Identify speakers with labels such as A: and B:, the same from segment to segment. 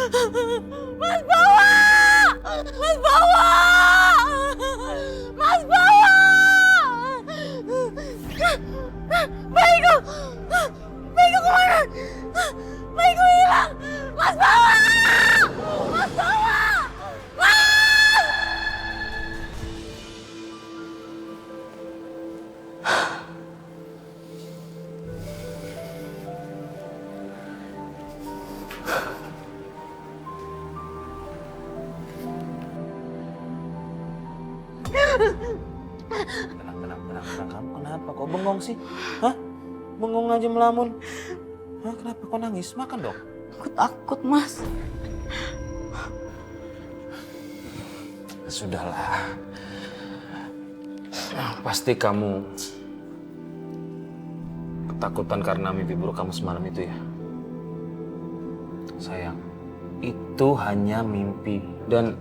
A: Mas bawa! Mas bawa! Mas bawa! Bayiku! Bayiku kemana? Bayiku hilang! Mas bawa! Mas bawa! Mas!
B: Tenang. Kamu kenapa? Kok bengong sih? Hah? Bengong aja melamun. Hah? Kenapa kok nangis? Makan dong.
A: Aku takut, Mas.
B: Sudahlah. Pasti kamu ketakutan karena mimpi buruk kamu semalam itu ya? Sayang, itu hanya mimpi. Dan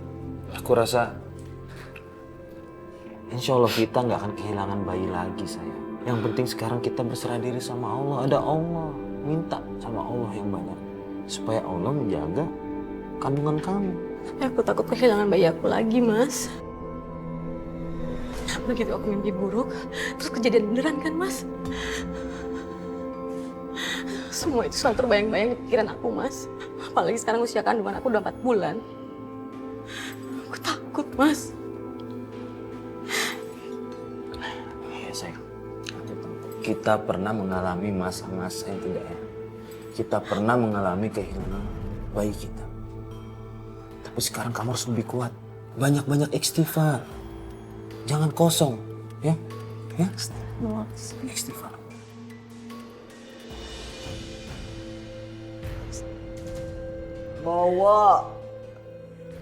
B: aku rasa insya Allah kita nggak akan kehilangan bayi lagi, sayang. Yang penting sekarang kita berserah diri sama Allah. Ada Allah. Minta sama Allah yang banyak. Supaya Allah menjaga kandungan kamu.
A: Aku takut kehilangan bayi aku lagi, Mas. Begitu aku mimpi buruk, terus kejadian beneran kan, Mas? Semua itu selalu terbayang-bayang di pikiran aku, Mas. Apalagi sekarang usia kandungan aku udah 4 bulan. Aku takut, Mas.
B: Iya, sayang. Kita pernah mengalami masa-masa yang tidak enak. Kita pernah mengalami kehilangan bayi kita. Tapi sekarang kamu harus lebih kuat. Banyak-banyak istighfar. Jangan kosong, ya? Ya? Istighfar.
C: Bowo,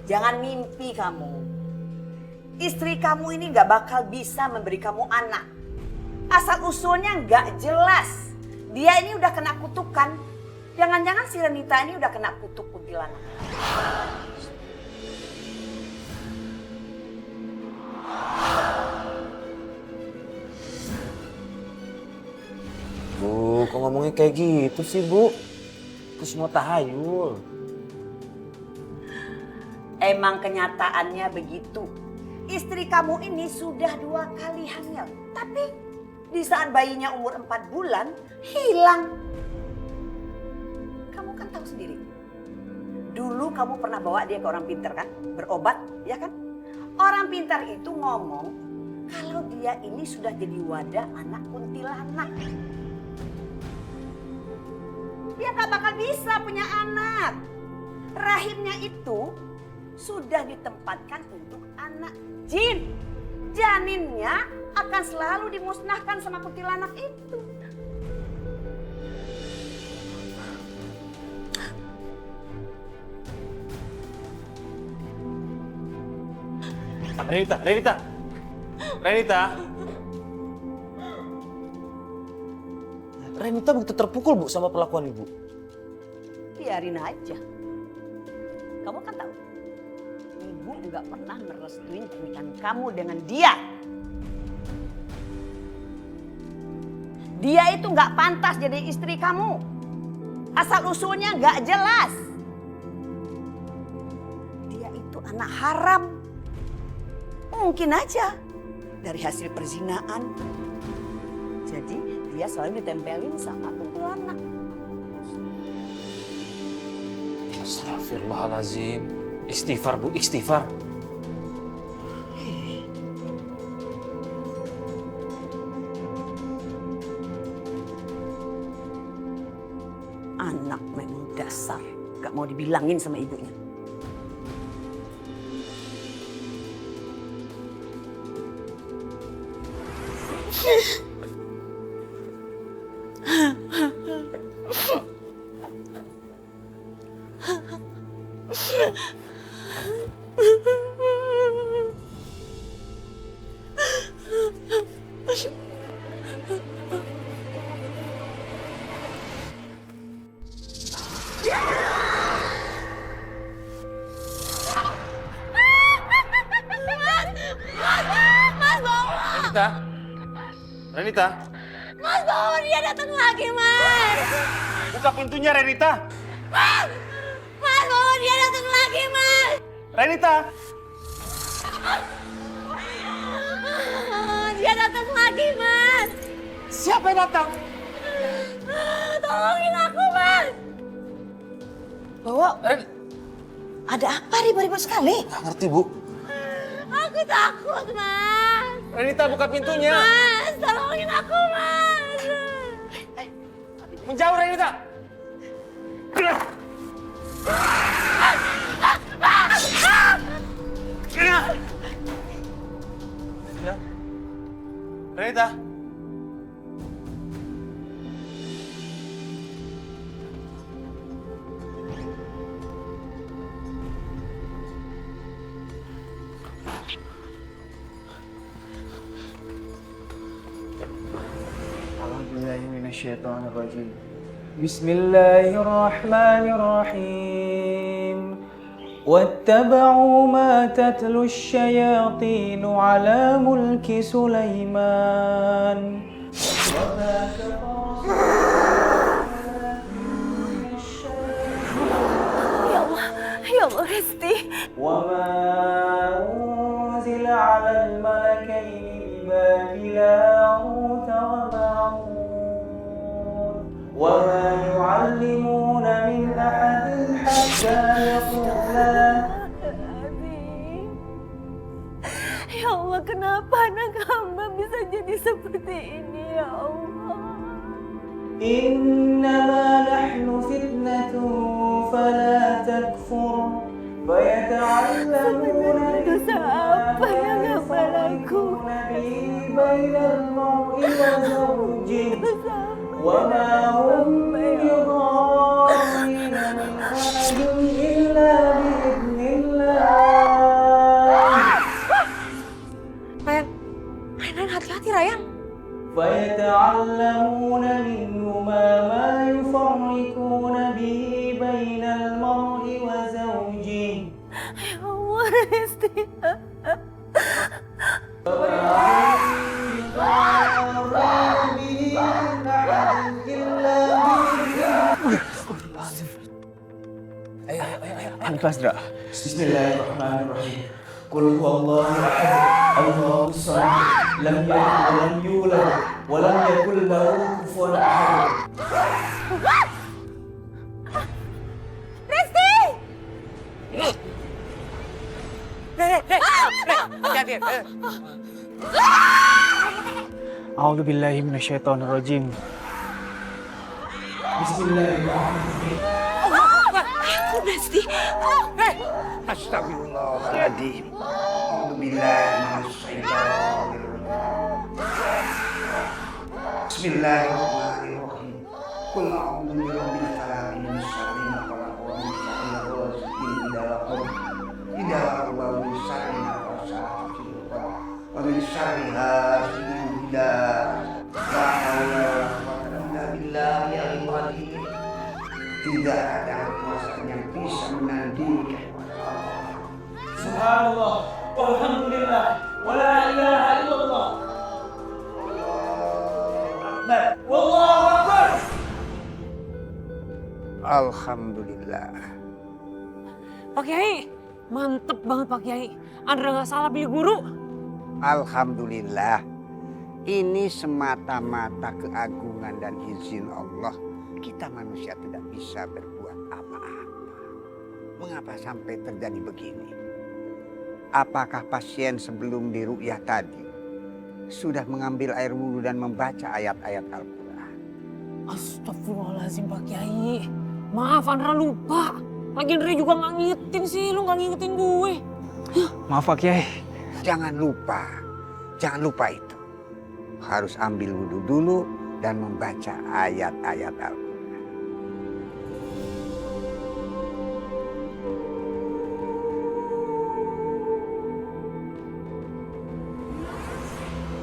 C: jangan mimpi kamu. Istri kamu ini gak bakal bisa memberi kamu anak. Asal usulnya gak jelas. Dia ini udah kena kutukan. Jangan-jangan si Renita ini udah kena kutuk kuntilanak.
B: Bu, kok ngomongnya kayak gitu sih, Bu? Itu semua tahayul.
C: Emang kenyataannya begitu. Istri kamu ini sudah 2 kali hamil. Tapi di saat bayinya umur 4 bulan, hilang. Kamu kan tahu sendiri. Dulu kamu pernah bawa dia ke orang pintar kan? Berobat, ya kan? Orang pintar itu ngomong kalau dia ini sudah jadi wadah anak kuntilanak. Dia gak bakal bisa punya anak. Rahimnya itu sudah ditempatkan untuk anak jin. Janinnya akan selalu dimusnahkan sama kuntilanak itu.
B: Renita. Renita begitu terpukul, Bu, sama perlakuan Ibu.
C: Biarin aja. Kamu kan tahu, Ibu nggak pernah merestuin pernikahan kamu dengan dia. Dia itu nggak pantas jadi istri kamu. Asal usulnya nggak jelas. Dia itu anak haram. Mungkin aja dari hasil perzinaan. Jadi dia selalu ditempelin sama kuntilanak.
B: Astagfirullahaladzim. Istighfar, Bu, istighfar.
C: Anak memang dasar, gak mau dibilangin sama ibunya.
B: Renita.
A: Mas bawa dia datang lagi, Mas.
B: Buka pintunya, Renita.
A: Mas bawa dia
B: Renita!
A: Dia datang lagi, Mas.
B: Siapa yang datang?
A: Tolongin aku, Mas.
C: Bawa, ada apa ribut-ribut sekali?
B: Nggak ngerti, Bu.
A: Aku takut, Mas.
B: Renita, buka pintunya.
A: Mas, tolongin aku, Mas.
B: Menjauh, Renita. Renita.
D: بسم الله الرحمن الرحيم واتبعوا ما تتلو الشياطين على ملك سليمان وما
A: Ya Allah, Resti.
D: وما أنزل على الملكين ببابل هاروت وماروت وما يعلمون من أحد حتى يقولا.
A: Ya Allah, kenapa anak hamba bisa jadi seperti ini, ya Allah?
D: إنما نحن فتنة فلا تكفر فيتعلمون
A: dosa apa yang hamba
D: يفرقون به بين المرء وزوجه وما هم بضارين من أحد إلا بإذن الله.
A: Ryan, hati-hati, Ryan.
D: فيتعلمون منهما ما يفرقون به بين المرء وزوجه
A: Ya Allah, Resti.
D: Ikhlas, Dra. Bismillahirrahmanirrahim. Qul huwallahu ahad, Allahus samad, lam yalid wa lam yulad wa lam yakul lahu kufuwan ahad.
A: Resti!
D: A'udzu billahi minasyaitonir rajim. Bismillahirrahmanirrahim.
A: Resti.
E: Astagfirullahaladzim. Bismillahirrahmanirrahim. Qul a'udzu birabbil falaq min syarri ma khalaq wa min syarri ghasiqin idza waqab wa min syarri nafasati fil 'uqad wa min syarri hasidin idza la haula wa la quwwata illa billahi al-'aliyyil azim. Tidak ada kekuasaan yang bisa menandingi
D: Subhanallah, walhamdulillah, wa la ilaha illallah. Wallahu akbar.
E: Alhamdulillah.
F: Pak Kiai, mantep banget Pak Kiai. Andra nggak salah pilih guru.
E: Alhamdulillah. Ini semata-mata keagungan dan izin Allah. Kita manusia tidak bisa berbuat apa-apa. Mengapa sampai terjadi begini? Apakah pasien sebelum diruqyah tadi sudah mengambil air wudhu dan membaca ayat-ayat Al-Quran?
F: Astagfirullahaladzim Pak Kiai. Maaf Andra lupa. Lagi Andra juga nggak ngingetin sih, lu nggak ngingetin gue.
D: Maaf Pak Kiai.
E: Jangan lupa itu. Harus ambil wudhu dulu dan membaca ayat-ayat Al-Quran.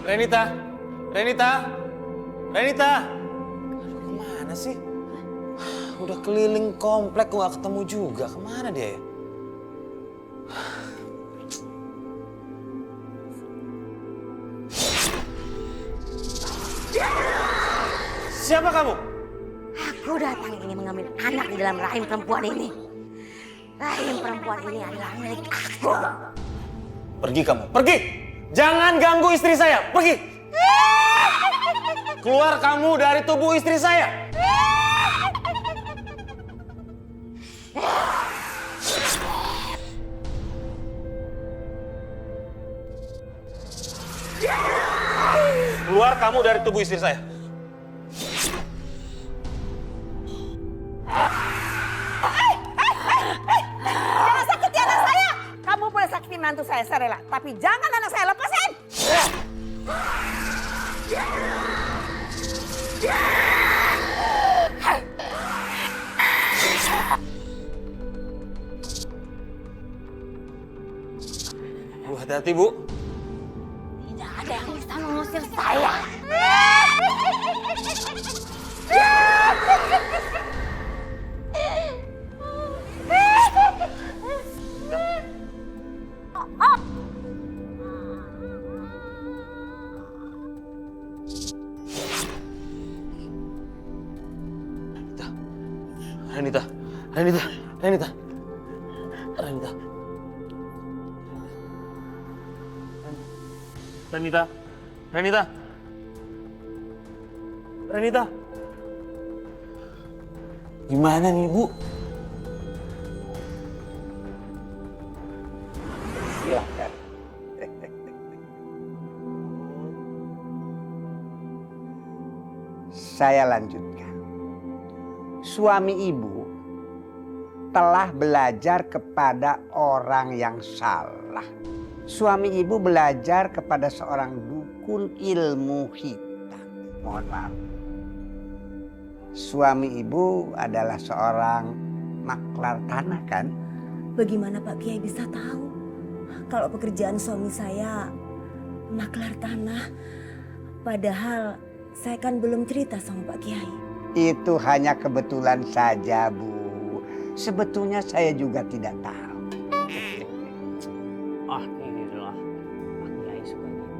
B: Renita! Renita! Renita! Aduh, kemana sih? Udah keliling komplek kok gak ketemu juga. Kemana dia ya? Siapa kamu?
A: Aku datang ini mengambil anak di dalam rahim perempuan ini.
C: Rahim perempuan ini adalah milik aku.
B: Pergi kamu, pergi! Jangan ganggu istri saya, pergi! Keluar kamu dari tubuh istri saya! Keluar kamu dari tubuh istri saya!
C: Jangan sakiti anak saya. Kamu boleh sakiti mantu saya rela, tapi jangan anak saya, lepasin.
B: Bu, hati-hati Bu.
C: Tidak ada yang bisa mengusir saya.
B: Renita, Renita, Renita, Renita. Renita, Renita, Renita. Gimana nih Bu?
E: Silahkan. Saya lanjutkan. Suami ibu telah belajar kepada orang yang salah. Suami ibu belajar kepada seorang dukun ilmu hitam. Mohon maaf. Suami ibu adalah seorang maklar tanah, kan?
G: Bagaimana Pak Kiai bisa tahu kalau pekerjaan suami saya maklar tanah? Padahal saya kan belum cerita sama Pak Kiai.
E: Itu hanya kebetulan saja, Bu. Sebetulnya saya juga tidak tahu.
F: Ah, inilah Pak Kiai suka gitu.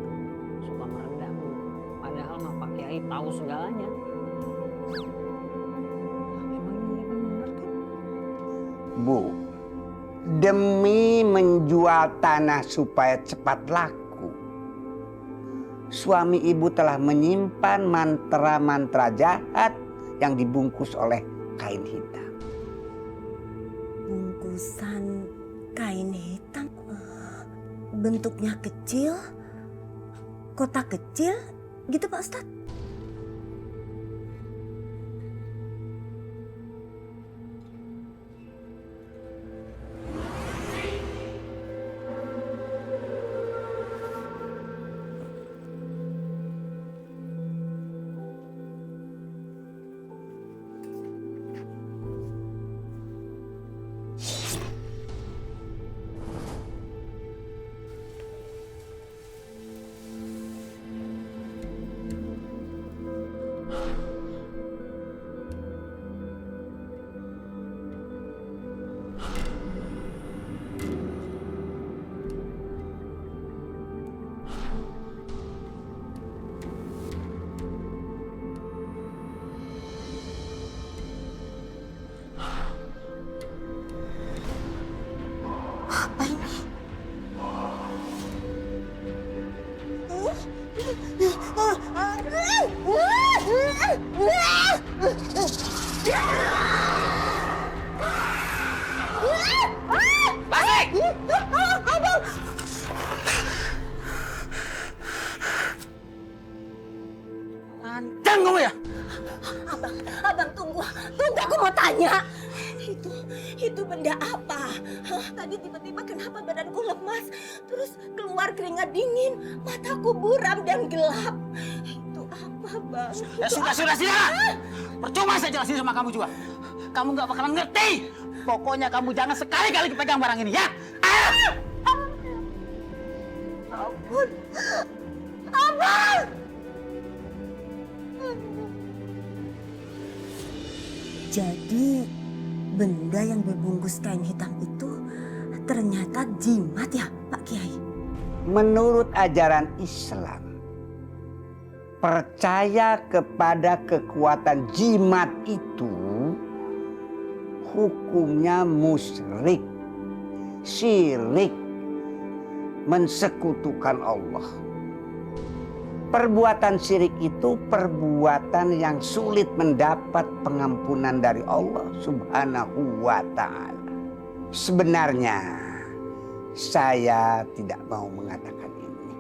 F: Suka merendah, Bu. Padahal mah Pak Kiai tahu segalanya. Emang ini benar kan?
E: Bu, demi menjual tanah supaya cepat laku, suami ibu telah menyimpan mantra-mantra jahat yang dibungkus oleh kain hitam.
G: Bungkusan kain hitam, bentuknya kecil, kotak kecil, gitu Pak Ustadz?
B: Lancang kamu ya?
G: Abang tunggu aku mau tanya. Itu benda apa? Hah, tadi tiba-tiba kenapa badanku lemas, terus keluar keringat dingin, mataku buram dan gelap. Itu apa, Bang?
H: Ya sudah. Percuma saya jelasin sama kamu juga. Kamu nggak bakalan ngerti. Pokoknya kamu jangan sekali-kali pegang barang ini ya.
G: Ampun. Abang! Jadi benda yang berbungkus kain hitam itu ternyata jimat ya Pak Kiai?
E: Menurut ajaran Islam, percaya kepada kekuatan jimat itu hukumnya musyrik, syirik, mensekutukan Allah. Perbuatan syirik itu perbuatan yang sulit mendapat pengampunan dari Allah Subhanahu wa ta'ala. Sebenarnya saya tidak mau mengatakan ini.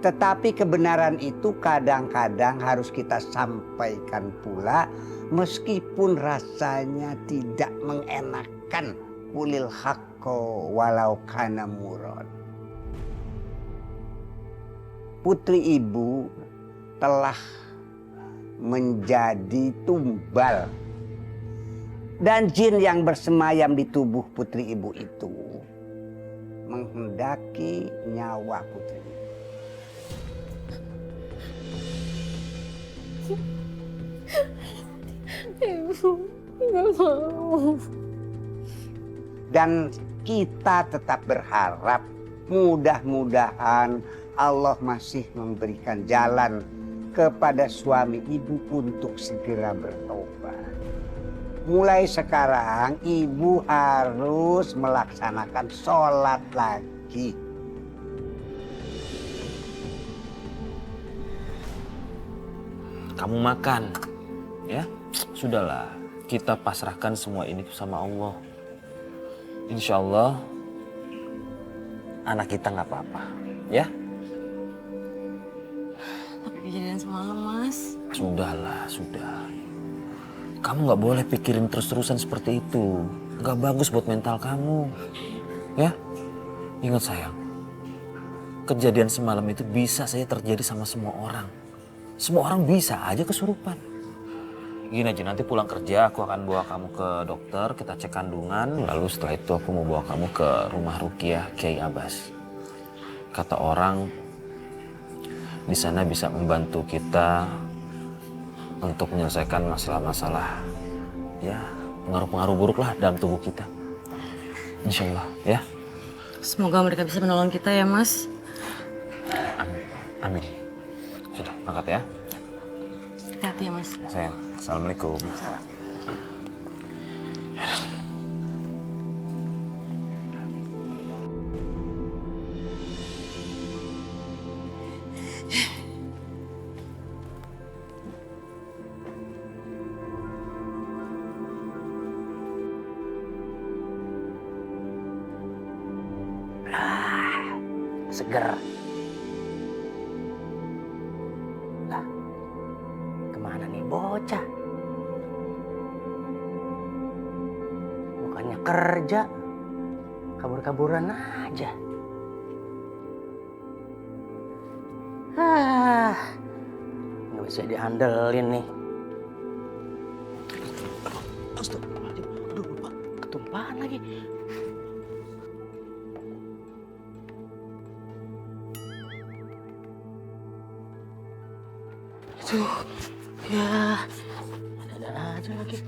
E: Tetapi kebenaran itu kadang-kadang harus kita sampaikan pula meskipun rasanya tidak mengenakan. Qulil haqqo walau kana murad. Putri ibu telah menjadi tumbal. Dan jin yang bersemayam di tubuh putri ibu itu menghendaki nyawa putri ibu.
F: Ibu, nggak mau.
E: Dan kita tetap berharap mudah-mudahan Allah masih memberikan jalan kepada suami ibu untuk segera bertobat. Mulai sekarang ibu harus melaksanakan sholat lagi.
B: Kamu makan, ya? Sudahlah, kita pasrahkan semua ini sama Allah. Insya Allah anak kita nggak apa-apa, ya?
A: Tapi kejadian semalam, Mas.
B: Sudahlah, sudah. Kamu nggak boleh pikirin terus-terusan seperti itu. Nggak bagus buat mental kamu, ya? Ingat sayang, kejadian semalam itu bisa saja terjadi sama semua orang. Semua orang bisa aja kesurupan. Gini aja, nanti pulang kerja aku akan bawa kamu ke dokter, kita cek kandungan. Lalu setelah itu aku mau bawa kamu ke rumah Ruqyah Kiai Abbas. Kata orang di sana bisa membantu kita untuk menyelesaikan masalah-masalah, ya, pengaruh-pengaruh buruk lah dalam tubuh kita. Insya Allah, ya.
A: Semoga mereka bisa menolong kita ya, Mas.
B: Amin. Amin. Sudah, angkat ya.
A: Hati-hati ya, Mas.
B: Sayang, assalamualaikum.
H: Seger. Lah, kemana nih bocah? Bukannya kerja, kabur-kaburan aja. Nggak bisa diandelin nih. Astagfirullahaladzim, aduh lupa, ketumpahan lagi. Aduh, ya, ada aja lagi.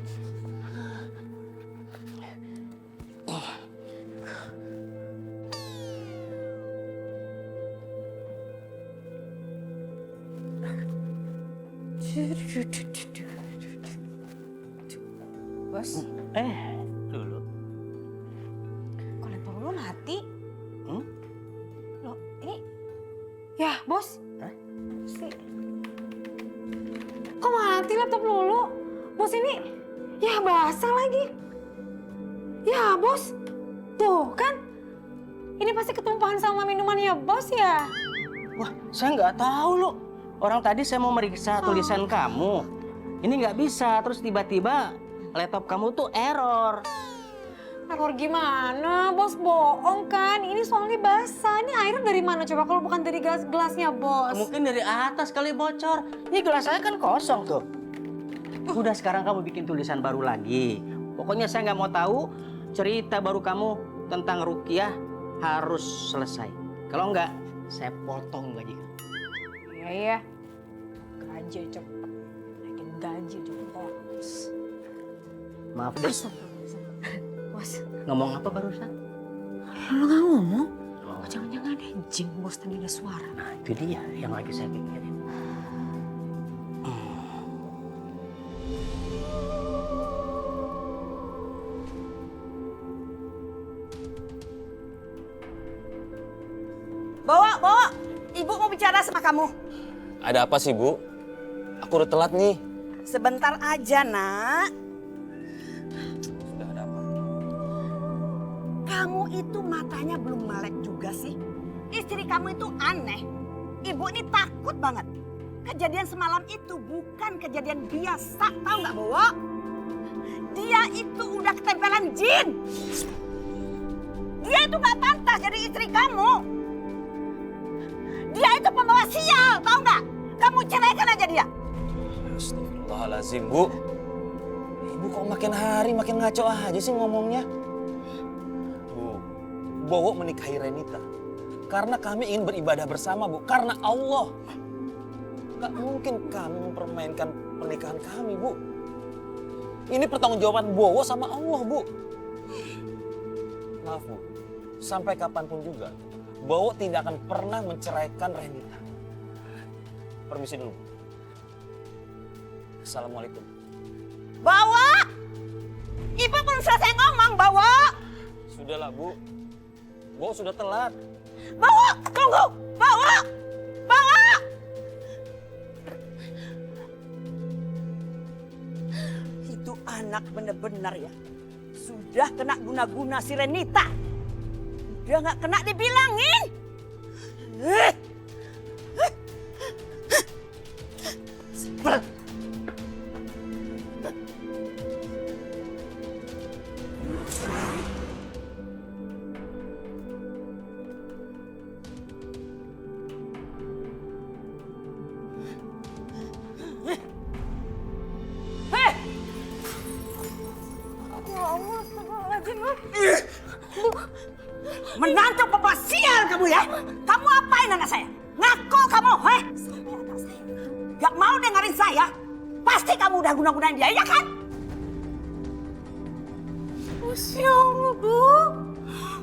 G: Bos,
H: Dulu.
G: kok laptop lu mati?
H: Hmm?
G: Loh, ini... Ya, Bos.
H: Hah?
F: Kok mati laptop Lulu? Bos ini, ya basah lagi. Ya bos, tuh kan. Ini pasti ketumpahan sama minumannya bos ya.
H: Wah, saya nggak tahu loh. Orang tadi saya mau meriksa tulisan kamu. Ini nggak bisa, terus tiba-tiba laptop kamu tuh error.
F: Error gimana? Bos bohong kan? Ini soalnya basah. Ini air dari mana coba kalau bukan dari gelasnya bos?
H: Mungkin dari atas kali bocor. Ini gelas saya kan kosong tuh. Udah sekarang kamu bikin tulisan baru lagi. Pokoknya saya nggak mau tahu cerita baru kamu tentang Ruqyah harus selesai. Kalau nggak, saya potong gaji kamu.
F: Iya. Gaji cepet. Naikin gaji cepet bos.
H: Maaf deh.
F: Bos,
H: Ngomong apa barusan?
F: lu nggak ngomong? Oh, jangan-jangan ada jin bos tadi ada suara.
H: Nah, itu dia yang lagi saya pikirin.
C: Bawa. Ibu mau bicara sama kamu.
B: Ada apa sih, Bu? Aku udah telat nih.
C: Sebentar aja, Nak.
B: Sudah ada apa?
C: Kamu itu matanya belum melek juga sih. Istri kamu itu aneh. Ibu ini takut banget. Kejadian semalam itu bukan kejadian biasa, tahu nggak, Bowo? Dia itu udah ketempelan jin. Dia itu nggak pantas jadi istri kamu. Dia itu pembawa sial, tahu nggak? Kamu ceraikan aja dia.
B: Astagfirullahaladzim, Bu. Ibu kok makin hari makin ngaco aja sih ngomongnya. Bu, Bowo menikahi Renita karena kami ingin beribadah bersama, Bu. Karena Allah. Gak mungkin kami mempermainkan pernikahan kami, Bu. Ini pertanggungjawaban Bowo sama Allah, Bu. Maaf, Bu. Sampai kapanpun juga, Bowo tidak akan pernah menceraikan Renita. Permisi dulu. Assalamualaikum.
C: Bawa! Ibu belum selesai ngomong, Bawa!
B: Sudahlah, Bu. Bowo sudah telat.
C: Bawa! Tunggu! Bawa! Bawa! Itu anak benar-benar ya. Sudah kena guna-guna si Renita. Udah nggak kena dibilangin. Sebel. Menantu papa sial kamu ya. Kamu apain anak saya? Ngaku kamu, heh? Sampai anak saya gak mau dengerin saya. Pasti kamu udah guna-gunain dia, ya kan?
F: Masya Allah, Bu.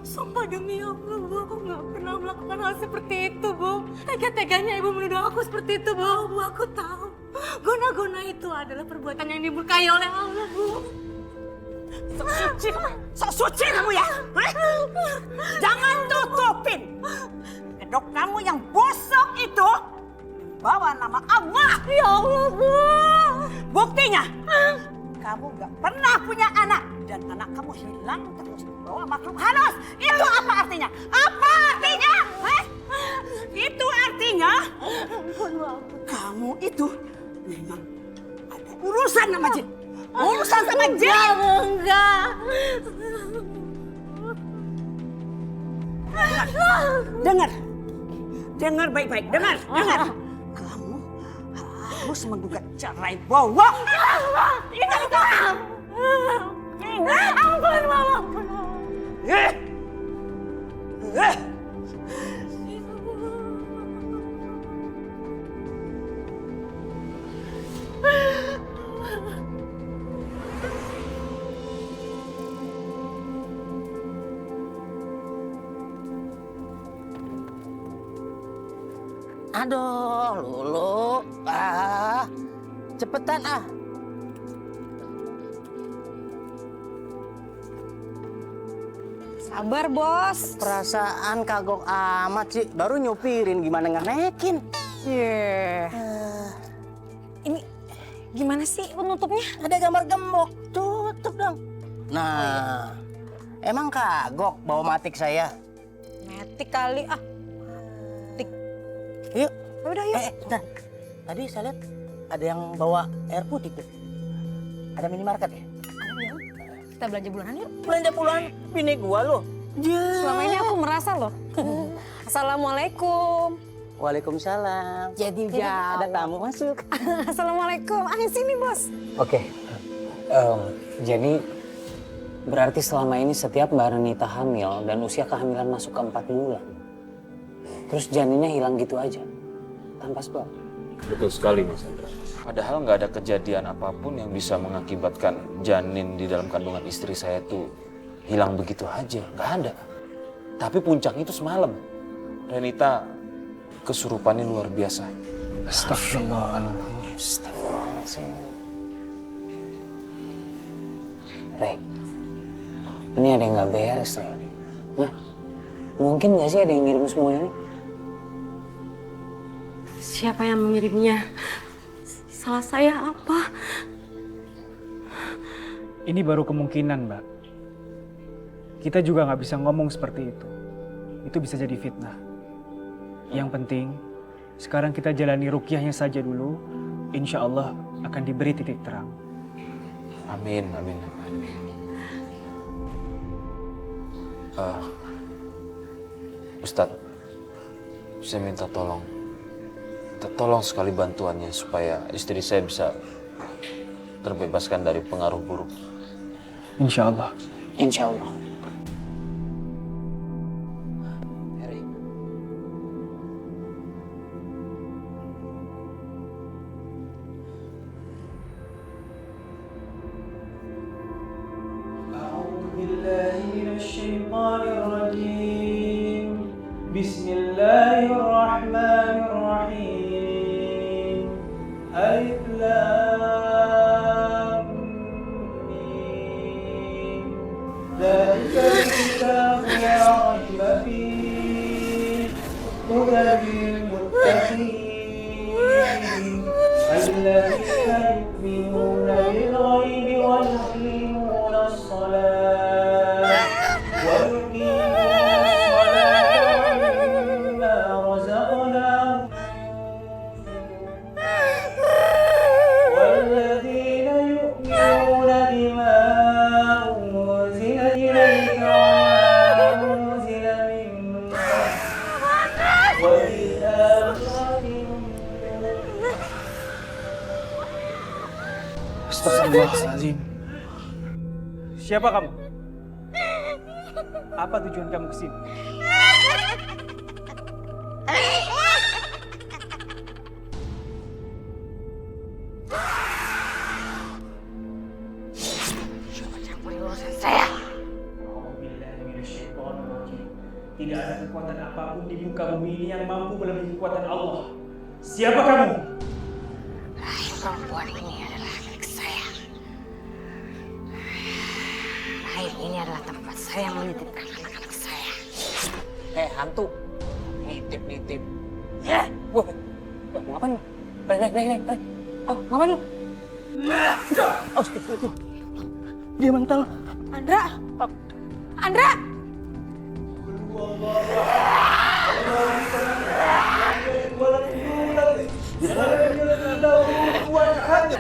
F: Sumpah demi Allah, Bu. Aku gak pernah melakukan hal seperti itu, Bu. Tega-teganya Ibu menuduh aku seperti itu, Bu. Bu, aku tahu. Guna-guna itu adalah perbuatan yang dimurkai oleh Allah, Bu.
C: Sok suci kamu ya. Heh? Jangan tutupin. Kedok kamu yang busuk itu bawa nama Allah.
F: Ya Allah, Bu.
C: Buktinya, kamu gak pernah punya anak. Dan anak kamu hilang terus bawa makhluk halus. Itu apa artinya? Apa artinya? Heh? Itu artinya kamu itu memang ada urusan sama jin. Urusan sama jin.
F: Enggak.
C: Dengar baik-baik. Dengar. Kamu harus menggugat cerai Bowo. Ingat itu.
F: Ampun, Mama.
H: Aduh, Lulu. Cepetan ah.
F: Sabar, Bos.
H: Perasaan kagok amat sih. Baru nyupirin gimana nggak naikin.
F: Ini gimana sih penutupnya?
H: Ada gambar gembok. Tutup dong. Nah, emang kagok bawa matik saya?
F: Metik kali ah.
H: Yuk.
F: Udah yuk.
H: Bentar. Tadi saya lihat ada yang bawa air putih tuh. Ada minimarket ya?
F: Kita belanja bulanan yuk.
H: Belanja puluhan bini gua loh.
F: Selama ini aku merasa loh. Assalamualaikum.
H: Waalaikumsalam.
F: Jadi
H: Ada tamu masuk.
F: Assalamualaikum. Sini, Bos.
I: Oke. Jadi berarti selama ini setiap Mbak Renita hamil dan usia kehamilan masuk ke 4 bulan. Terus janinnya hilang gitu aja, tanpa sebab.
B: Betul sekali, Mas Hendra. Padahal nggak ada kejadian apapun yang bisa mengakibatkan janin di dalam kandungan istri saya itu hilang begitu aja. Nggak ada. Tapi puncak itu semalam. Renita kesurupannya luar biasa.
I: Astagfirullahaladzim. Rey, ini ada yang nggak beres, Rey. Nah, mungkin nggak sih ada yang ngirim semua ini?
A: Siapa yang mengirimnya? Salah saya apa?
J: Ini baru kemungkinan, Mbak. Kita juga nggak bisa ngomong seperti itu. Itu bisa jadi fitnah. Yang penting, sekarang kita jalani ruqyahnya saja dulu. Insya Allah akan diberi titik terang.
B: Amin, amin, amin. Ustadz, saya minta tolong sekali bantuannya supaya istri saya bisa terbebaskan dari pengaruh buruk.
J: Insya Allah.
I: Insya Allah.
D: Bismillahirrahmanirrahim. Alif Lam Mim. Dzalikal kitabu la raiba fihi hudan lil muttaqin alladzina yu'minuna bil ghaibi wa yuqimuna as-salata wa yuqimuna
J: Astagfirullahaladzim. Siapa kamu? Apa tujuan kamu kesini?
D: Tidak ada kekuatan apapun di muka bumi ini yang mampu melebihi kekuatan Allah. Siapa kamu?
G: Rahim perempuan ini adalah milik saya. Rahim ini adalah tempat saya menitipkan anak-anak saya.
I: Hantu. Nitip. Ya. Wah, ngapain lu? Baik. Oh, ngapain lu? Oh, itu. Dia mantel.
F: Andra!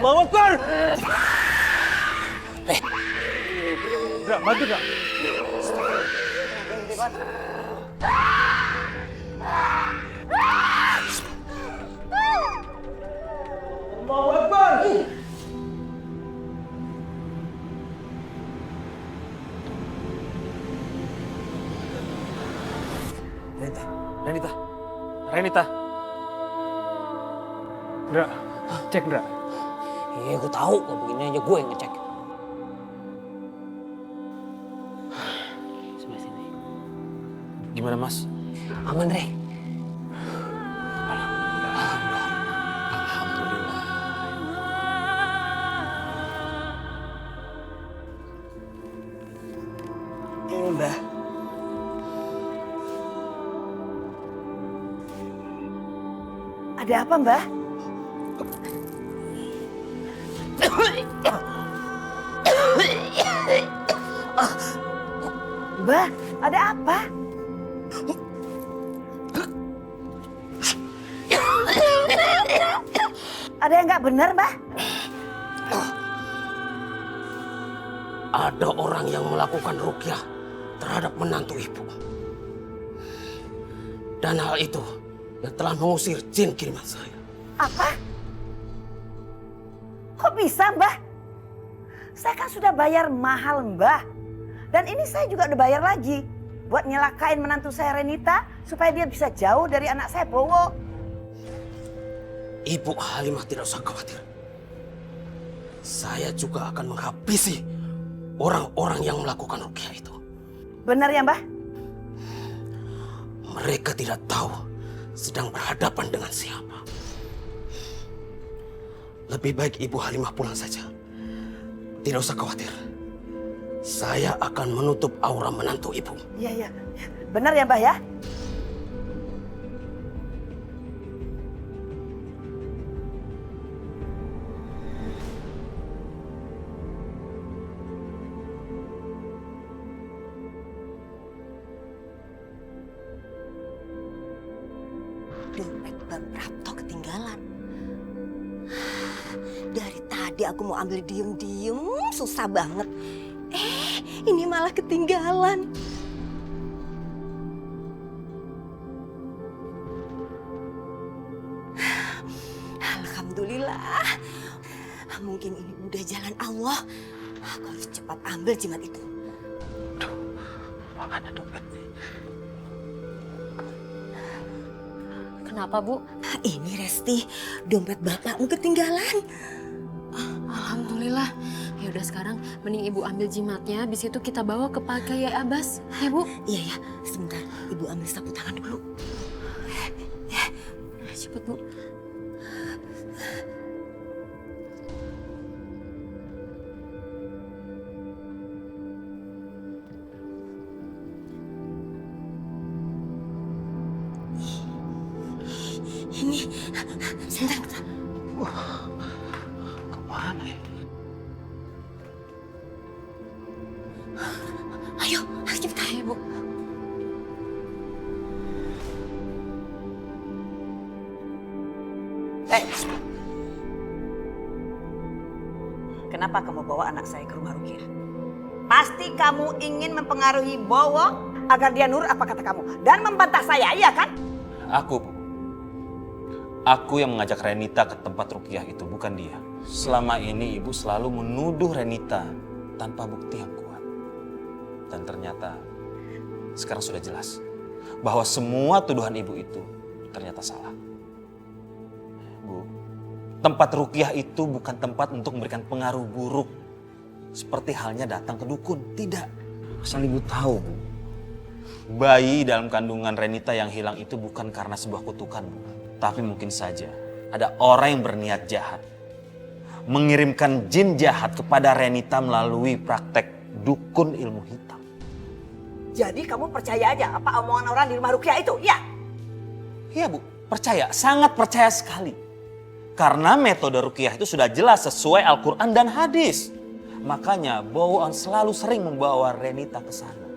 J: Allahu Akbar! Dra, bantu Dra.
D: Allahu Akbar!
B: Renita.
J: Dra, cek Dra.
I: Iya, gue tahu. Kalau begini aja gue yang ngecek. Sebelah sini.
B: Gimana, Mas?
I: Aman, Re.
B: Alhamdulillah.
C: Ini Mbah. Ada apa Mbah? Mbah, ada apa? Ada yang nggak benar, Mbah?
K: Ada orang yang melakukan ruqyah terhadap menantu ibu. Dan hal itu yang telah mengusir jin kiriman saya.
C: Apa? Kok bisa, Mbah? Saya kan sudah bayar mahal, Mbah. Dan ini saya juga udah bayar lagi buat nyelakain menantu saya Renita supaya dia bisa jauh dari anak saya Bowo.
K: Ibu Halimah tidak usah khawatir. Saya juga akan menghabisi orang-orang yang melakukan ruqyah itu.
C: Benar ya, Mbah?
K: Mereka tidak tahu sedang berhadapan dengan siapa. Lebih baik Ibu Halimah pulang saja. Tidak usah khawatir. Saya akan menutup aura menantu ibu.
C: Iya. Benar ya, Mbah ya?
G: dompet Bang Prapto ketinggalan. Dari tadi aku mau ambil diem-diem, susah banget. Ini malah ketinggalan. Alhamdulillah. Mungkin ini udah jalan Allah. Aku harus cepat ambil jimat itu.
K: Mana dompet?
G: Kenapa, Bu? Ini Resti, dompet bapakmu ketinggalan.
A: Alhamdulillah. Ya udah sekarang mending Ibu ambil jimatnya, habis itu kita bawa ke Pak Kiai Abbas. Ya, Bu?
G: Iya ya, sebentar. Ibu ambil sapu tangan dulu.
A: Cepet, Bu.
G: Ini, sebentar.
K: Kemana ya?
G: Ayo cepetan.
A: Ayo, Bu.
C: Kenapa kamu bawa anak saya ke rumah Rukiah? Pasti kamu ingin mempengaruhi Bowo agar dia nurut apa kata kamu dan membantah saya, iya kan?
B: Aku, Bu. Aku yang mengajak Renita ke tempat Rukiah itu, bukan dia. Selama ini ibu selalu menuduh Renita tanpa bukti yang kuat. Dan ternyata sekarang sudah jelas bahwa semua tuduhan ibu itu ternyata salah. Bu, tempat Rukiah itu bukan tempat untuk memberikan pengaruh buruk. Seperti halnya datang ke dukun, tidak. Asal ibu tahu, Bu. Bayi dalam kandungan Renita yang hilang itu bukan karena sebuah kutukan, Bu. Tapi mungkin saja ada orang yang berniat jahat. Mengirimkan jin jahat kepada Renita melalui praktek dukun ilmu hitam.
C: Jadi kamu percaya aja apa omongan orang di rumah Rukiah itu, ya?
B: Iya, Bu, percaya, sangat percaya sekali. Karena metode Rukiah itu sudah jelas sesuai Al-Quran dan hadis. Makanya Bowo selalu sering membawa Renita ke sana.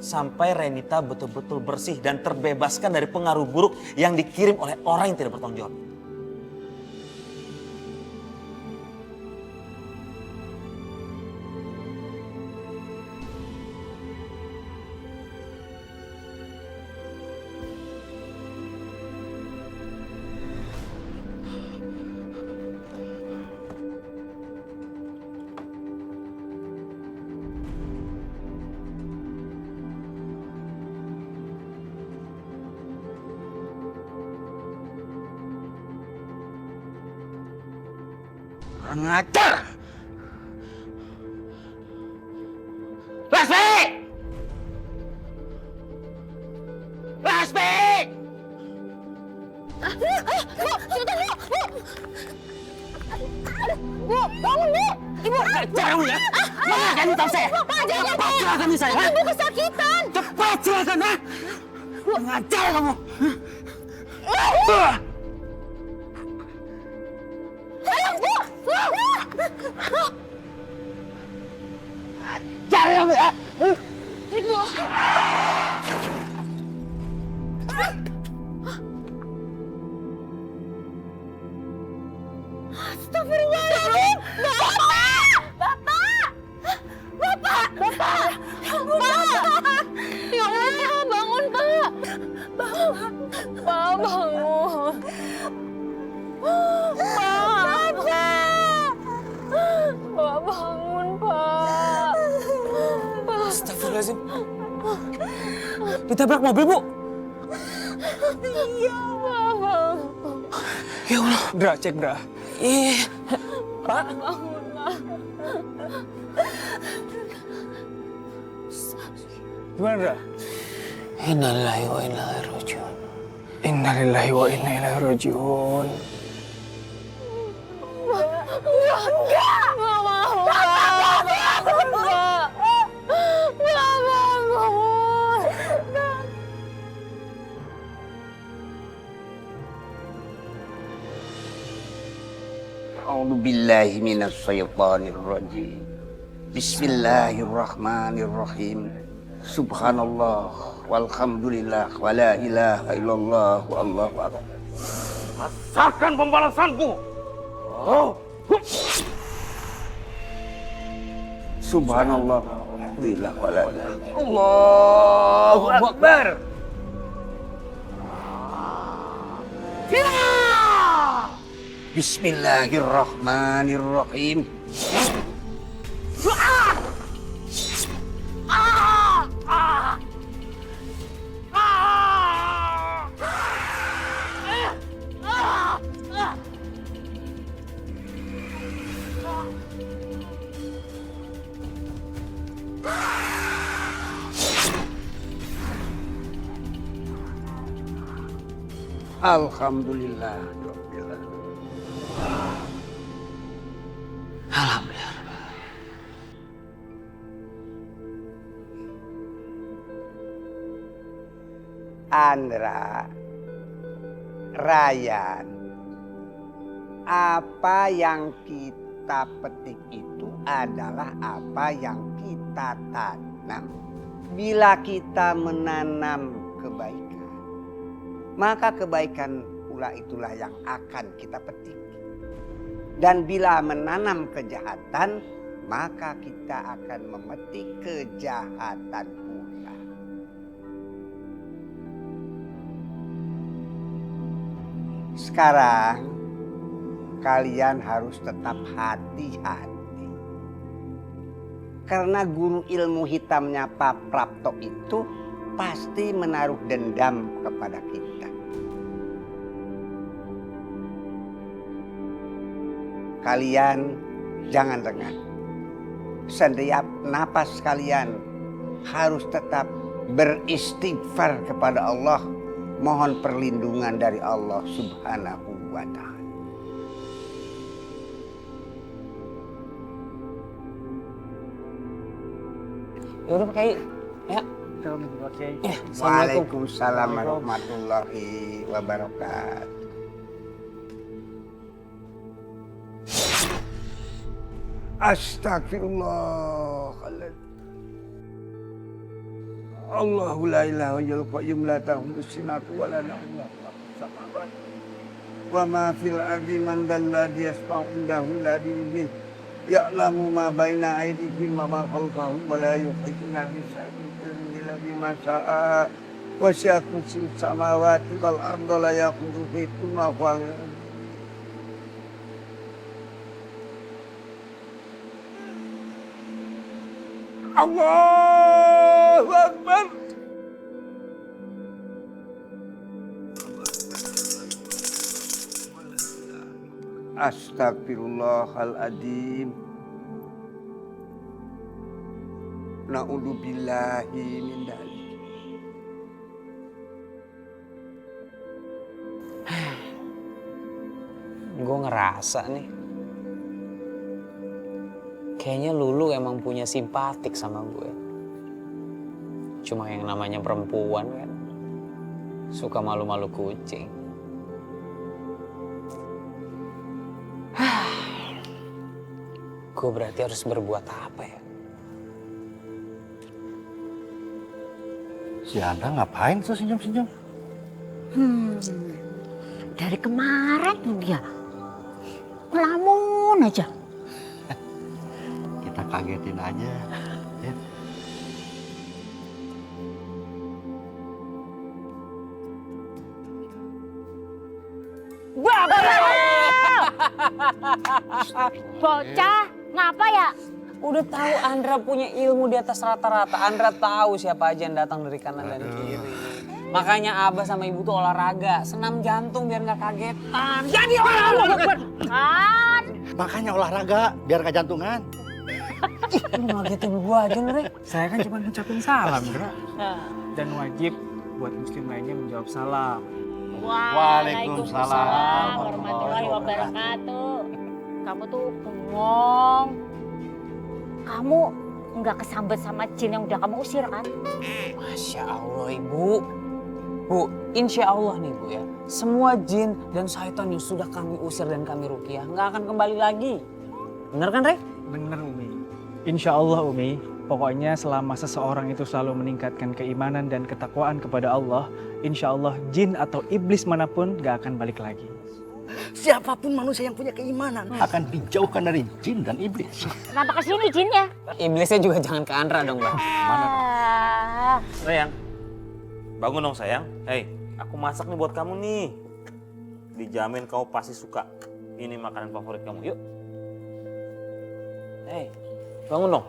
B: Sampai Renita betul-betul bersih dan terbebaskan dari pengaruh buruk yang dikirim oleh orang yang tidak bertanggung jawab.
K: Kurang ajar! Lasmi! Lasmi!
F: Bu, sebentar, Bu. Bu, bangun, Bu. Ibu.
K: Ajar kamu ya! Mana kamu tahu saya?
F: Pak, jangan,
K: Cepat
F: Pak.
K: serahkan saya! ha?
F: Ibu kesakitan.
K: Cepat serahkan! Ha? Mengajar kamu!
F: Ayo, Bu.
K: Ajar kamu ya!
F: Ibu. Astagfirullahaladzim. Bapak! Ya Allah, bangun, Pak. Pak, bangun. Pak, bangun, Pak.
I: Astagfirullahaladzim. Ditabrak mobil, Bu.
F: Iya, Pak.
J: Ya Allah, Dra, cek Dra.
I: Iya, Pak.
F: Bangunlah.
J: Gimana, Dra?
I: Innalillahi wa inna ilaihi raji'un.
J: Innalillahi wa inna ilaihi raji'un.
F: Enggak mau. Bapak, bangun, Pak. Bangun.
E: A'udzu billahi minasy syaithanir rajim. Bismillahirrahmanirrahim. Subhanallah, walhamdulillah, wa la ilaha illallah, wallahu akbar.
K: Rasakan pembalasanku. Oh.
E: Subhanallah, walhamdulillah, wa la ilaha illallah. Allahu akbar. Bismillahirrahmanirrahim. Alhamdulillah.
K: Alhamdulillah.
E: Andra, Ryan, apa yang kita petik itu adalah apa yang kita tanam. Bila kita menanam kebaikan, maka kebaikan pula itulah yang akan kita petik. Dan bila menanam kejahatan, maka kita akan memetik kejahatan pula. Sekarang kalian harus tetap hati-hati. Karena guru ilmu hitamnya Pak Prapto itu pasti menaruh dendam kepada kita. Kalian jangan lengah. Setiap napas kalian harus tetap beristighfar kepada Allah. Mohon perlindungan dari Allah Subhanahu wa ta'ala.
I: Yaudah Pak Kiai, ya.
E: Waalaikumsalam warahmatullahi wabarakatuh. Astagfirullahaladzim. Allahu la ilaha illal qayyum la ta'khudhuhu sinatun wa la nawm wa ma fil ardi man dalladhi yasma'u indahu la bi'idhnihi ya'lamu ma baina aydihim wa ma khalfahum wa la yuhituna bi shay'in illa bima syaa wasi'a kursiyuhus samawati wal arda la yaquduhu hifdhuhuma wa Allahu Akbar. Astagfirullahaladzim. Na'udzubillahi min dzalik.
I: Gue ngerasa nih, kayaknya Lulu emang punya simpatik sama gue. Cuma yang namanya perempuan kan, suka malu-malu kucing. Gue berarti harus berbuat apa ya?
K: Si Anda ngapain tuh senyum-senyum?
G: Dari kemarin dia ngelamun aja.
K: Kita kagetin aja. Ya.
G: Bocah, ngapa ya?
I: Udah tahu Andra punya ilmu di atas rata-rata. Andra tahu siapa aja yang datang dari kanan dan kiri. Makanya Abah sama Ibu tuh olahraga, senam jantung biar nggak kagetan. Jadi olahraga.
G: Kan?
K: Makanya olahraga biar gak jantungan.
I: Lu ngagetin gua aja nih.
J: Saya kan cuma ngucapin salam, Dra. Dan wajib buat muslim lainnya menjawab salam.
G: Waalaikumsalam warahmatullahi wabarakatuh. Kamu tuh bengong. Kamu nggak kesambet sama jin yang udah kamu usir kan?
I: Masya Allah Ibu. Bu, insya Allah nih Bu ya. Semua jin dan syaitan yang sudah kami usir dan kami ruqyah nggak akan kembali lagi. Bener kan Rek?
J: Bener Umi. Insya Allah Umi, Pokoknya selama seseorang itu selalu meningkatkan keimanan dan ketakwaan kepada Allah, insya Allah jin atau iblis manapun gak akan balik lagi.
K: Siapapun manusia yang punya keimanan akan dijauhkan dari jin dan iblis.
F: Kenapa kesini jinnya?
I: Iblisnya juga jangan ke Andra dong, Bang.
B: Sayang, bangun dong sayang. Hei, aku masak nih buat kamu nih. Dijamin kamu pasti suka. Ini makanan favorit kamu, yuk. Hei, bangun dong.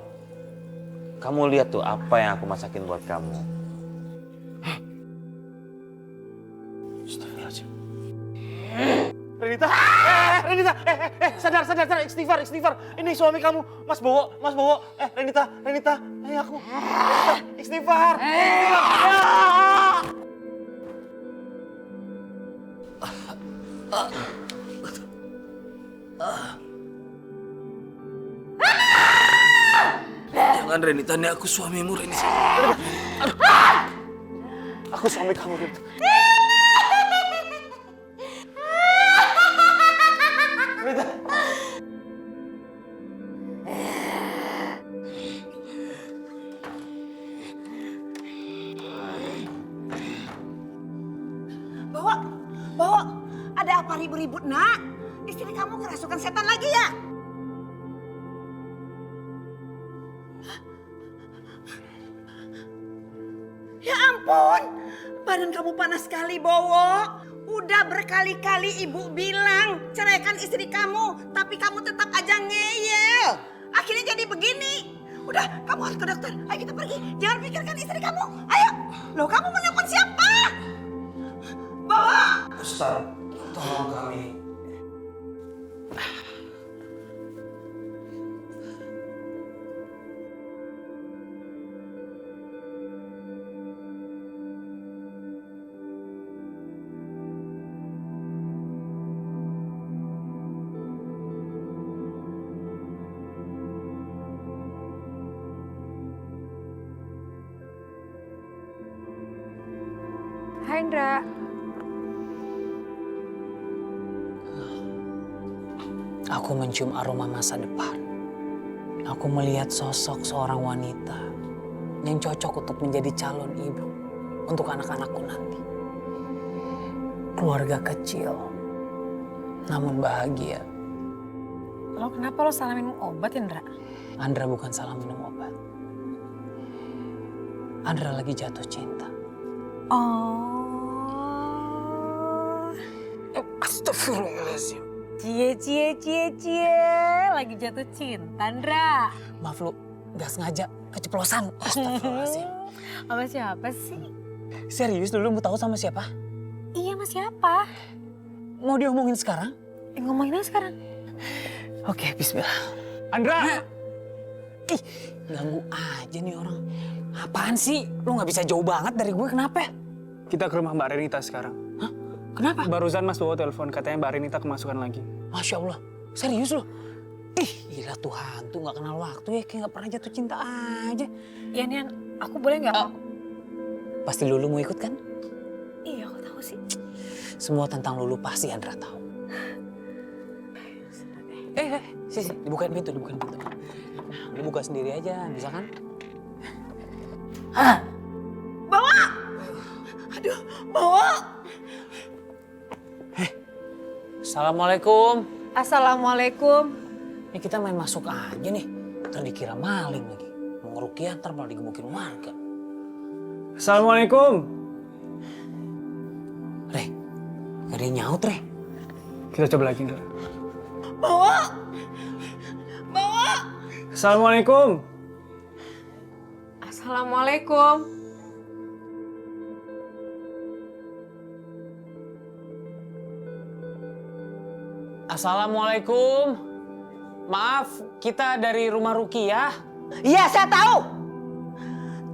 B: Kamu lihat tuh apa yang aku masakin buat kamu. Astagfirullahaladzim.
K: Renita, sadar, istighfar. Ini suami kamu, Mas Bowo. Renita, aku. Renita, istighfar.
B: Jangan Renita, ini aku suamimu Renita.
K: Aku suami kamu, Renita. Renita.
C: Bowo, ada apa ribut-ribut nak? Istri kamu kerasukan setan lagi ya? Ya ampun, badan kamu panas sekali, Bowo. Udah berkali-kali ibu bilang ceraikan istri kamu, tapi kamu tetap aja ngeyel. Akhirnya jadi begini. Udah, kamu harus ke dokter. Ayo kita pergi. Jangan pikirkan istri kamu. Ayo. Loh, kamu mau nelfon siapa? Bowo.
K: Ustaz, tolong kami.
F: Hai Indra.
I: Aku mencium aroma masa depan. Aku melihat sosok seorang wanita yang cocok untuk menjadi calon ibu untuk anak-anakku nanti. Keluarga kecil, namun bahagia.
F: Lo kenapa lo salah minum obat Indra?
I: Andra bukan salah minum obat. Andra lagi jatuh cinta.
F: Oh.
I: Astagfirullahaladzim.
F: Cie. Lagi jatuh cinta, Indra.
I: Maaf lu, gak sengaja keceplosan. Astagfirullahaladzim.
F: Sama siapa sih?
I: Serius dulu mau tahu sama siapa?
F: Iya, sama siapa?
I: Mau diomongin sekarang?
F: Ngomongin aja sekarang.
I: Oke, bismillah.
J: Andra!
I: Ih, ganggu aja nih orang. Apaan sih? Lu gak bisa jauh banget dari gue, kenapa?
J: Kita ke rumah Mbak Renita sekarang.
I: Hah? Kenapa?
J: Barusan Mas Bowo telepon, katanya Mbak Renita kemasukan lagi.
I: Masya Allah, serius lu? Ih, gila tuh hantu gak kenal waktu ya, kayak gak pernah jatuh cinta aja.
F: Ya Nian, aku boleh gak?
I: Pasti Lulu mau ikut kan?
F: Iya, aku tahu sih.
I: Semua tentang Lulu pasti Andra tahu. Sisi, dibukain pintu. Nah, lu buka sendiri aja, bisa kan?
C: Bawa! Aduh, bawa!
I: Assalamualaikum.
F: Assalamualaikum.
I: Ini kita main masuk aja nih. Ntar dikira maling lagi. Mau ngerukiah ntar malah digebukin warga.
J: Assalamualaikum.
I: Re, gak ada yang nyaut, Re.
J: Kita coba lagi, Indra.
C: Bawa!
J: Assalamualaikum.
F: Assalamualaikum.
I: Assalamualaikum. Maaf, kita dari rumah Rukiah.
C: Iya, saya tahu.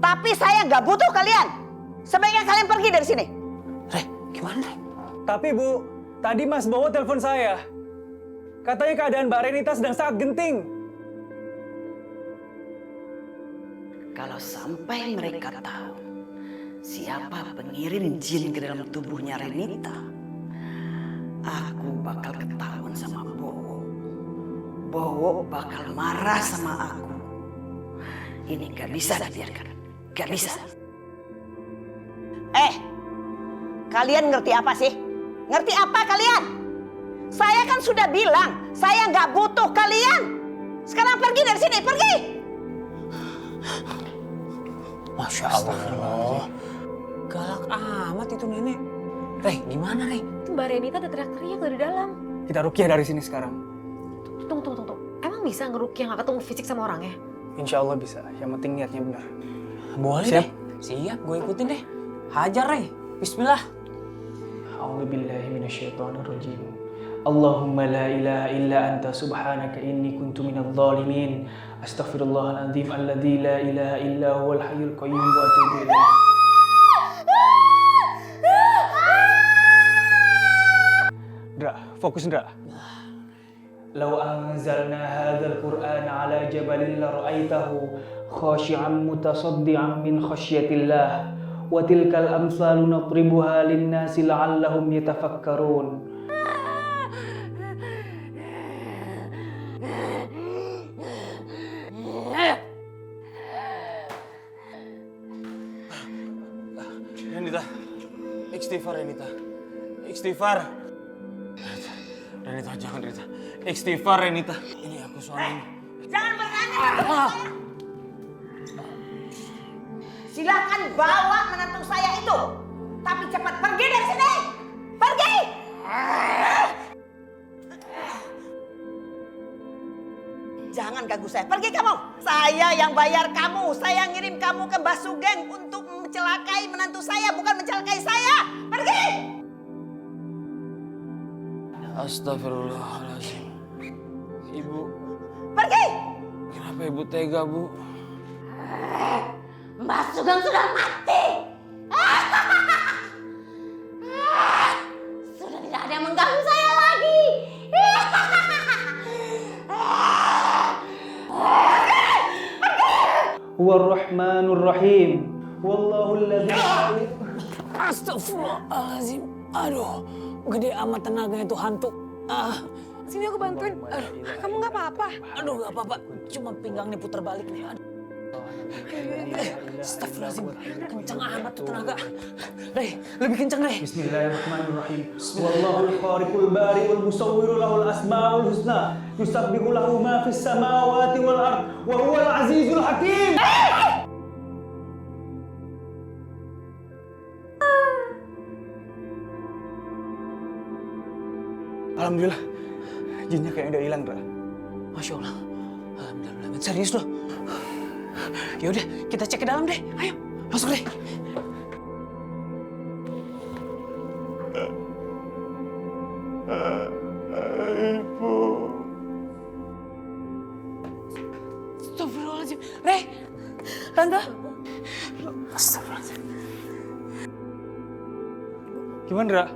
C: Tapi saya nggak butuh kalian. Sebaiknya kalian pergi dari sini.
I: Re, gimana, Re?
J: Tapi Bu, tadi Mas Bowo telepon saya. Katanya keadaan Mbak Renita sedang sangat genting.
C: Kalau sampai mereka tahu siapa pengirim jin ke dalam tubuhnya Renita, aku bakal ketahuan sama Bowo. Bowo bakal marah sama aku. Ini gak bisa dibiarkan. Gak bisa. Kalian ngerti apa sih? Ngerti apa kalian? Saya kan sudah bilang, saya nggak butuh kalian. Sekarang pergi dari sini, pergi.
I: Masya Allah. Galak amat itu nenek. Rey, gimana Rey?
F: Itu Mbak Renita ada teriak-teriak dari dalam.
J: Kita rukiah dari sini sekarang.
F: Tunggu. Emang bisa ngerukiah nggak ketemu fisik sama orangnya?
J: Insya Allah bisa. Yang penting niatnya benar.
I: Boleh
J: Siap?
I: deh. Siap, gue ikutin deh. Hajar Rey. Bismillah.
J: A'udzubillahi minasyaitonirrajim. Allahumma la ilaha illa anta subhanaka inni kuntu minadh dhalimin. Astaghfirullahaladzim alladzi la ilaha illa huwal hayyul qayyum wa atubu ilaih. Ndra, fokus Ndra. Law anzalna hadzal qur'ana ala jabalin la ra'aitahu khashi'an mutasaddian min khasyatillah. Wa tilkal amsalu nadribuha lin-nasi la'allahum yatafakkarun.
B: Renita, istighfar Renita. Istighfar. Renita, jangan Renita. Istighfar Renita. Ini aku suaminya.
C: Jangan berani menentu saya. Silakan bawa menantu saya itu. Tapi cepat pergi dari sini. Pergi. Jangan ganggu saya. Pergi kamu. Saya yang bayar kamu. Saya ngirim kamu ke Basugeng untuk mencelakai menantu saya, bukan mencelakai saya. Pergi.
B: Astagfirullahaladzim. Ibu.
C: Pergi.
B: Kenapa ibu tega, Bu?
G: Mas Sugeng sudah mati. Sudah tidak ada yang mengganggu saya lagi.
J: Ar-Rahmanur Rahim. Wallahu alladzi.
I: Astagfirullahaladzim. Aduh, gede amat tenaganya tuh hantu.
F: Sini aku bantuin. Kamu nggak apa-apa?
I: Aduh, nggak apa-apa. Cuma pinggangnya putar balik nih. Aduh. Astagfirullahaladzim. Kencang amat tuh tenaga. Rey, lebih kencang Rey.
J: Bismillahirrahmanirrahim. Wallahul khaliqul bari'ul musawwiru lahul asmaul husna. Yusabbihu lahu ma fis samawati wal ard wa huwal azizul hakim. Alhamdulillah, jinnya kayak udah hilang, Dra.
I: Masya Allah. Alhamdulillah. Serius loh. Ya udah, kita cek ke dalam deh. Ayo, masuk deh.
B: Ibu.
I: Astagfirullahaladzim. Rey, Tante. Astagfirullahaladzim.
J: Gimana, Dra?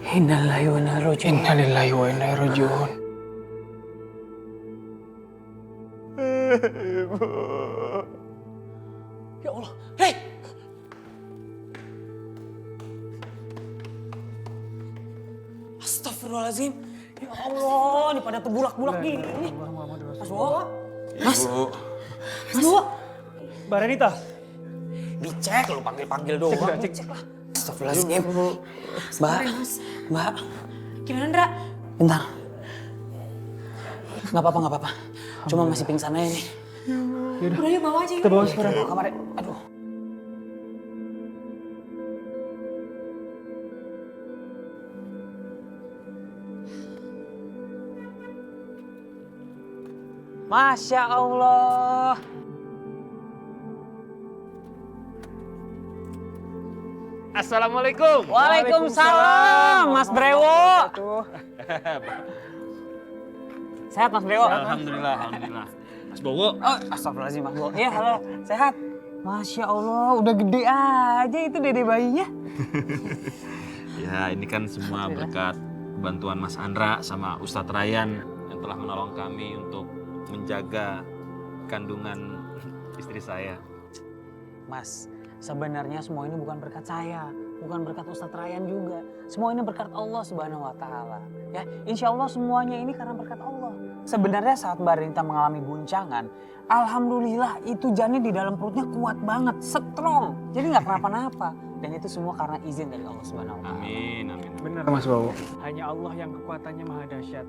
I: Innalillahi wa inna ilaihi raji'un.
J: Innalillahi wa inna ilaihi raji'un.
B: Ibu.
I: Ya Allah, Rey. Astagfirullahaladzim. Ya Allah, ini pada terbulak-bulak gini. Mas Bowo. Mas. Mas Bowo.
J: Mbak Renita.
I: Dicek, lu panggil-panggil doang.
J: Cek
I: lah. Astagfirullahaladzim. Mbak.
F: Gimana, Ndra?
I: Bentar. Nggak apa-apa. Cuma masih pingsan aja nih.
F: Udah yuk bawa aja.
J: Kita bawa sekarang.
I: Bawa kamarnya. Aduh. Masya Allah.
B: Assalamualaikum.
I: Waalaikumsalam, Mas Brewo. Sehat, Mas Brewo?
B: Alhamdulillah. Mas Bowo.
I: Oh, astagfirullahaladzim, Mas Brewo. Iya, halo. Sehat? Masya Allah, udah gede aja itu dede bayinya.
B: Ya, ini kan semua berkat bantuan Mas Andra sama Ustadz Ryan yang telah menolong kami untuk menjaga kandungan istri saya.
I: Mas, sebenarnya semua ini bukan berkat saya, bukan berkat Ustadz Ryan juga. Semua ini berkat Allah Subhanahu wa Ta'ala. Ya, insya Allah semuanya ini karena berkat Allah. Sebenarnya saat Mbak Renita mengalami guncangan, alhamdulillah itu janin di dalam perutnya kuat banget, strong. Jadi nggak kenapa-napa. Dan itu semua karena izin dari Allah Subhanahu wa Ta'ala.
B: Amin, amin.
J: Benar Mas Bowo. Hanya Allah yang kekuatannya maha dahsyat.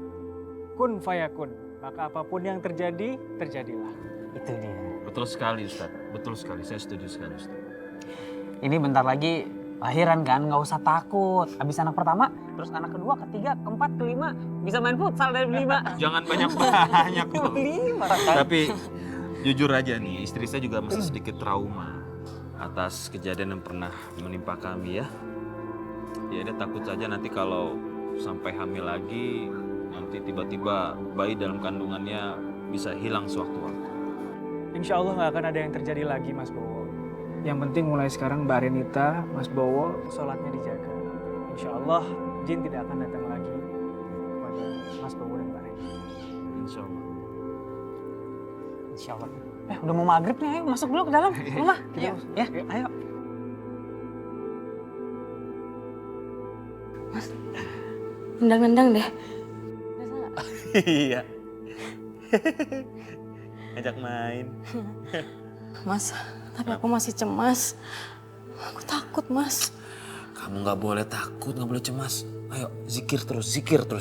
J: Kun fayakun. Maka apapun yang terjadi, terjadilah.
I: Itu dia.
B: Betul sekali Ustaz, betul sekali. Saya setuju sekali Ustaz.
I: Ini bentar lagi lahiran kan, nggak usah takut. Habis anak pertama, terus anak kedua, ketiga, keempat, kelima. Bisa main futsal dari 5.
B: Jangan banyak-banyak dong.
I: 5.
B: Tapi jujur aja nih, istri saya juga masih sedikit trauma atas kejadian yang pernah menimpa kami ya. Ya dia takut saja nanti kalau sampai hamil lagi, nanti tiba-tiba bayi dalam kandungannya bisa hilang sewaktu-waktu.
J: Insya Allah nggak akan ada yang terjadi lagi Mas Bowo. Yang penting mulai sekarang Mbak Renita, Mas Bowo, sholatnya dijaga. Insya Allah jin tidak akan datang lagi kepada Mas Bowo dan Mbak Renita.
B: Insya Allah.
I: Insya Allah. Udah mau maghrib nih, ayo masuk dulu ke dalam rumah. Ya, ayo.
A: Mas, nendang-nendang deh.
B: Iya. Ajak main.
A: Mas, tapi aku masih cemas. Aku takut, Mas.
B: Kamu nggak boleh takut, nggak boleh cemas. Ayo, zikir terus.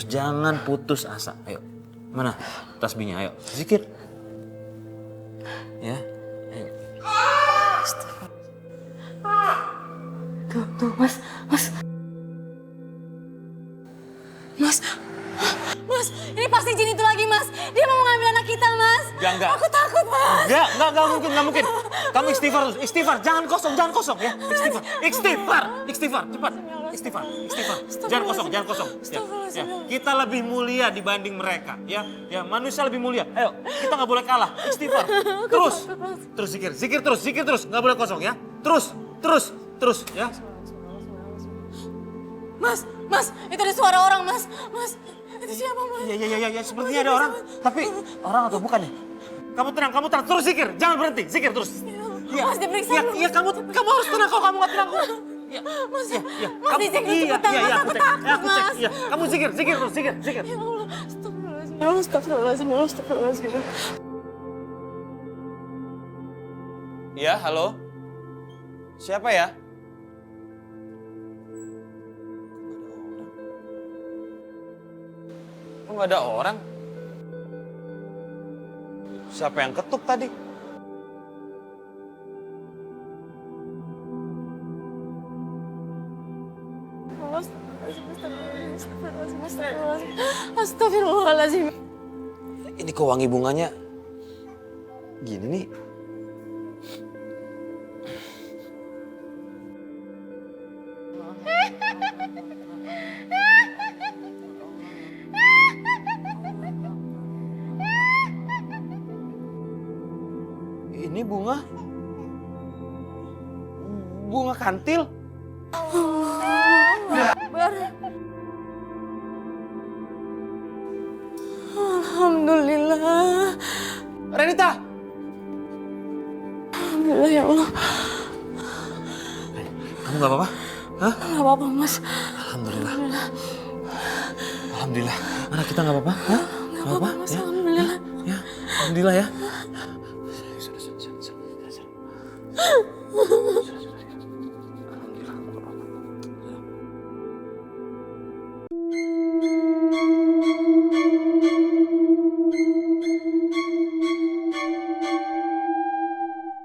B: Jangan putus asa. Ayo, mana tasbihnya? Ayo, zikir. Ya, ayo.
A: Tuh, Mas. Mas, ini pasti jin itu lagi, Mas. Dia mau mengambil anak kita, Mas.
B: Enggak.
A: Aku takut, Mas.
B: Enggak mungkin. Kamu istighfar. Jangan kosong ya. Istighfar, cepat. Istighfar. Jangan kosong. Ya. Kita lebih mulia dibanding mereka, ya. Ya, manusia lebih mulia. Ayo, kita nggak boleh kalah. Istighfar. Terus zikir terus. Nggak boleh kosong ya. Terus ya.
A: Mas, itu ada suara orang, Mas. Itu siapa, Mas?
B: Ya, sepertinya ada orang. Tapi orang atau bukan ya? Kamu tenang. Terus zikir. Jangan berhenti. Zikir terus.
A: Mas, diperiksa dulu.
B: Iya, kamu harus tenang. Kalau kamu nggak tenang, ya.
A: Mas,
B: Ya.
A: Mas, dicek dulu cepetan, Mas. Aku takut,
B: Aku cek.
A: Mas.
B: Iya, kamu zikir.
A: Ya Allah, astagfirullahaladzim.
B: Iya, halo. Siapa ya? Kok nggak ada orang? Siapa yang ketuk tadi?
A: Astagfirullahaladzim.
B: Ini kok wangi bunganya gini nih. Ini bunga kantil.
A: Alhamdulillah.
B: Renita.
A: Alhamdulillah ya Allah.
B: Kamu nggak apa-apa? Hah?
A: Nggak apa-apa, Mas.
B: Alhamdulillah. Anak kita nggak apa-apa? Hah?
A: Nggak apa-apa, Mas.
B: Ya?
A: Alhamdulillah.
B: Ya, alhamdulillah ya.